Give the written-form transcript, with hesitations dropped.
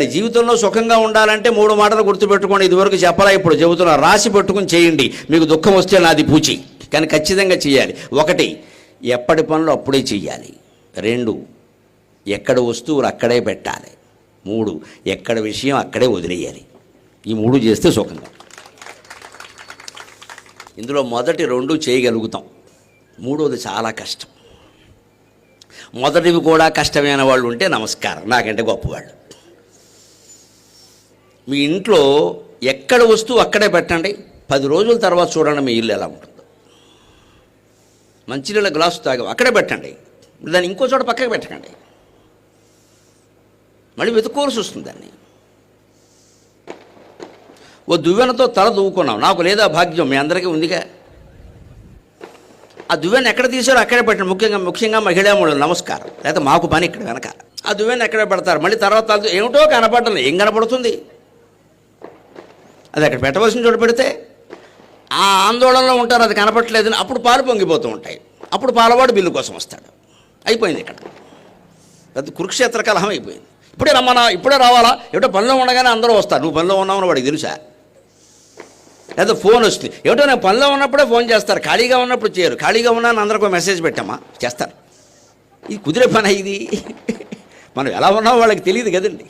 జీవితంలో సుఖంగా ఉండాలంటే 3 మాటలు గుర్తుపెట్టుకోండి. ఇదివరకు చెప్పలా, ఇప్పుడు చెబుతున్నా. రాసి పెట్టుకుని చేయండి. మీకు దుఃఖం వస్తే నాది పూచి, కానీ ఖచ్చితంగా చేయాలి. 1, ఎప్పటి పనులు అప్పుడే చేయాలి. 2, ఎక్కడ వస్తువులు అక్కడే పెట్టాలి. 3, ఎక్కడ విషయం అక్కడే వదిలేయాలి. ఈ 3 చేస్తే సుఖంగా. ఇందులో మొదటి 2 చేయగలుగుతాం, 3వది చాలా కష్టం. మొదటివి కూడా కష్టమైన వాళ్ళు ఉంటే నమస్కారం, నాకంటే గొప్పవాళ్ళు. మీ ఇంట్లో ఎక్కడ వస్తువు అక్కడే పెట్టండి. 10 రోజుల తర్వాత చూడండి మీ ఇల్లు ఎలా ఉంటుందో. మంచినీళ్ళ గ్లాసు తాగాం, అక్కడే పెట్టండి. దాన్ని ఇంకో చోట పక్కకి పెట్టకండి, మళ్ళీ వెతుక్కోవాల్సి వస్తుంది దాన్ని. ఓ దువ్వెనతో తల దువ్వుకున్నాం, నాకు లేదా భాగ్యం, మీ అందరికీ ఉందిగా. ఆ దువ్వెన ఎక్కడ తీసారో అక్కడే పెట్టండి. ముఖ్యంగా మహిళామూలు నమస్కారం, లేకపోతే మాకు పని ఇక్కడ వెనక. ఆ దువ్వెన ఎక్కడే పెడతారు. మళ్ళీ తర్వాత ఏమిటో కనపడలేదు. ఏం కనపడుతుంది? అది అక్కడ పెట్టవలసిన చోట పెడితే ఆ ఆందోళనలో ఉంటారు, అది కనపడలేదని. అప్పుడు పాలు పొంగిపోతూ ఉంటాయి. అప్పుడు పాలవాడు బిల్లు కోసం వస్తాడు. అయిపోయింది ఇక్కడ పెద్ద కురుక్షేత్ర కలహం అయిపోయింది. ఇప్పుడే రమ్మన్నా, ఇప్పుడే రావాలా, ఏమిటో పనిలో ఉండగానే అందరూ వస్తారు. నువ్వు పనిలో ఉన్నావని వాడికి తెలుసా? లేదా ఫోన్ వస్తుంది, ఏమిటో నేను పనిలో ఉన్నప్పుడే ఫోన్ చేస్తారు, ఖాళీగా ఉన్నప్పుడు చేయరు. ఖాళీగా ఉన్నాను అందరికీ మెసేజ్ పెట్టామా, చేస్తారు. ఇది కుదిరే పని ఇది. మనం ఎలా ఉన్నామో వాళ్ళకి తెలియదు కదండి.